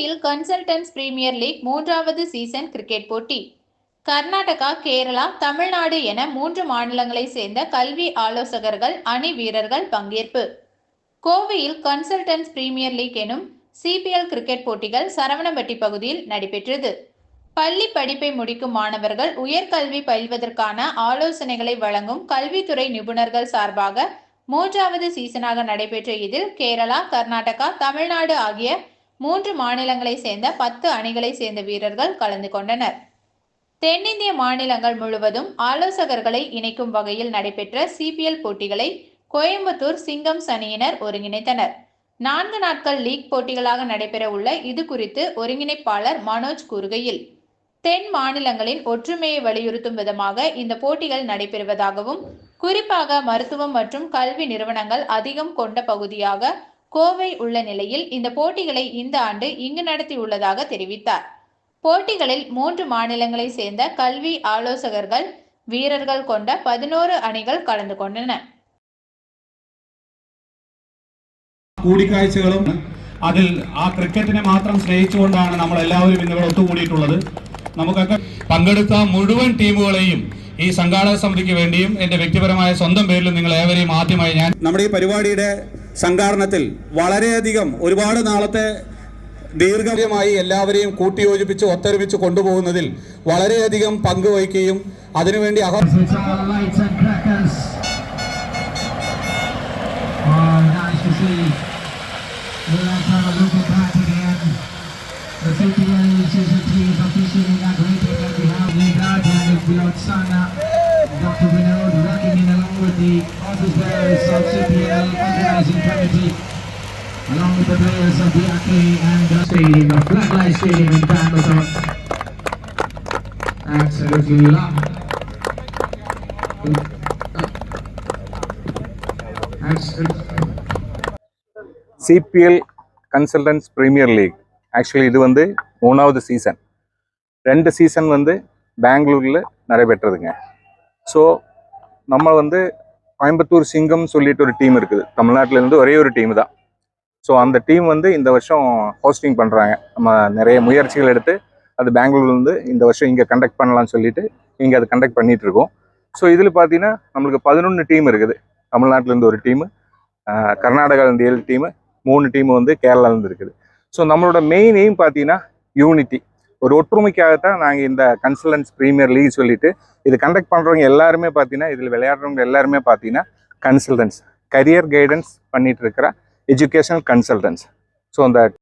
கோவையில் consultants premier league 3வது season cricket போட்டி. கர்நாடகா, கேரளா, தமிழ்நாடு என 3 மாநிலங்களை சேர்ந்த கல்வி ஆலோசகர்கள், அணி வீரர்கள் பங்கேற்பு. கோவையில் கன்சல்டன்ஸ் பிரீமியர் லீக் எனும் சிபிஎல் கிரிக்கெட் போட்டிகள் சரவணம்பட்டி பகுதியில் நடைபெற்றது. பள்ளி படிப்பை முடிக்கும் மாணவர்கள் உயர்கல்வி பயில்வதற்கான ஆலோசனைகளை வழங்கும் கல்வித்துறை நிபுணர்கள் சார்பாக 3வது சீசனாக நடைபெற்ற இதில் கேரளா, கர்நாடகா, தமிழ்நாடு ஆகிய 3 மாநிலங்களை சேர்ந்த 10 அணிகளை சேர்ந்த வீரர்கள் கலந்து கொண்டனர். தென்னிந்திய மாநிலங்கள் முழுவதும் ஆலோசகர்களை இணைக்கும் வகையில் நடைபெற்ற சிபிஎல் போட்டிகளை கோயம்புத்தூர் சிங்கம்ஸ் அணியினர் ஒருங்கிணைத்தனர். 4 நாட்கள் லீக் போட்டிகளாக நடைபெற உள்ள இது குறித்து ஒருங்கிணைப்பாளர் மனோஜ் கூறுகையில், தென் மாநிலங்களின் ஒற்றுமையை வலியுறுத்தும் விதமாக இந்த போட்டிகள் நடைபெறுவதாகவும், குறிப்பாக மருத்துவம் மற்றும் கல்வி நிறுவனங்கள் அதிகம் கொண்ட பகுதியாக கோவை உள்ள நிலையில் இந்த போட்டிகளை இந்த ஆண்டு இங்கு நடத்தியுள்ளதாக தெரிவித்தார். போட்டிகளில் 3 மாநிலங்களை சேர்ந்த கல்வி ஆலோசகர்கள், வீரர்கள் கொண்ட 11 அணிகள் கலந்து கொண்டன. കൂടിക്കാഴ്ചകളും അതിൽ ആ ക്രിക്കറ്റിനെ മാത്രം സ്നേഹിച്ചുകൊണ്ടാണ് നമ്മൾ എല്ലാവരും ഇന്നിവിടെ ഒത്തുകൂടിയിട്ടുള്ളത്. നമുക്കൊക്കെ പങ്കെടുത്ത മുഴുവൻ ടീമുകളെയും ഈ സംഘാടക സമിതിക്ക് വേണ്ടിയും എൻ്റെ വ്യക്തിപരമായ സ്വന്തം പേരിലും നിങ്ങൾ ഏവരെയും ആദ്യമായി ഞാൻ നമ്മുടെ ഈ പരിപാടിയുടെ സംഘാടനത്തിൽ വളരെയധികം ഒരുപാട് നാളത്തെ ദീർഘമായി എല്ലാവരെയും കൂട്ടിയോജിപ്പിച്ച് ഒത്തൊരുമിച്ച് കൊണ്ടുപോകുന്നതിൽ വളരെയധികം പങ്കുവഹിക്കുകയും അതിനുവേണ്ടി Let's have a look at that again. The CPL Season 3 is officially inaugurated and we have Nigard and Bilal Sana, Dr. Vinod working in along with the officers of CPL Organizing Committee, along with the players of the Ackley and the stadium, the Flatline Stadium in Coimbatore. Absolutely love. CPL consultants premier league actually இது வந்து 3வது season. 2 season வந்து பெங்களூரில் நடைபெற்றதுங்க. So நம்ம வந்து கோயம்புத்தூர் சிங்கம் சொல்லிட்டு ஒரு டீம் இருக்குது, தமிழ்நாட்டிலேருந்து ஒரே ஒரு டீம் தான். ஸோ அந்த டீம் வந்து இந்த வருஷம் ஹோஸ்டிங் பண்ணுறாங்க. நம்ம நிறைய முயற்சிகள் எடுத்து அது பெங்களூர்லேருந்து இந்த வருஷம் இங்கே கண்டக்ட் பண்ணலான்னு சொல்லிட்டு இங்கே அது கண்டக்ட் பண்ணிகிட்டு இருக்கோம். ஸோ இதில் பார்த்தீங்கன்னா நம்மளுக்கு 11 டீம் இருக்குது. தமிழ்நாட்டிலேருந்து ஒரு டீமு, கர்நாடகாவிலேருந்து 7 டீமு, 3 டீம் வந்து கேரளாவிலேருந்து இருக்குது. ஸோ நம்மளோட மெயின் எய்ம் பார்த்தீங்கன்னா யூனிட்டி, ஒரு ஒற்றுமைக்காகத்தான் நாங்கள் இந்த கன்சல்டன்ஸ் பிரீமியர் லீக் சொல்லிட்டு இது கண்டக்ட் பண்ணுறவங்க எல்லாருமே பார்த்தீங்கன்னா, இதில் விளையாடுறவங்க எல்லாருமே பார்த்தீங்கன்னா கன்சல்டன்ஸ், கரியர் கைடன்ஸ் பண்ணிட்டு இருக்கிற எஜுகேஷனல் கன்சல்டன்ஸ். ஸோ அந்த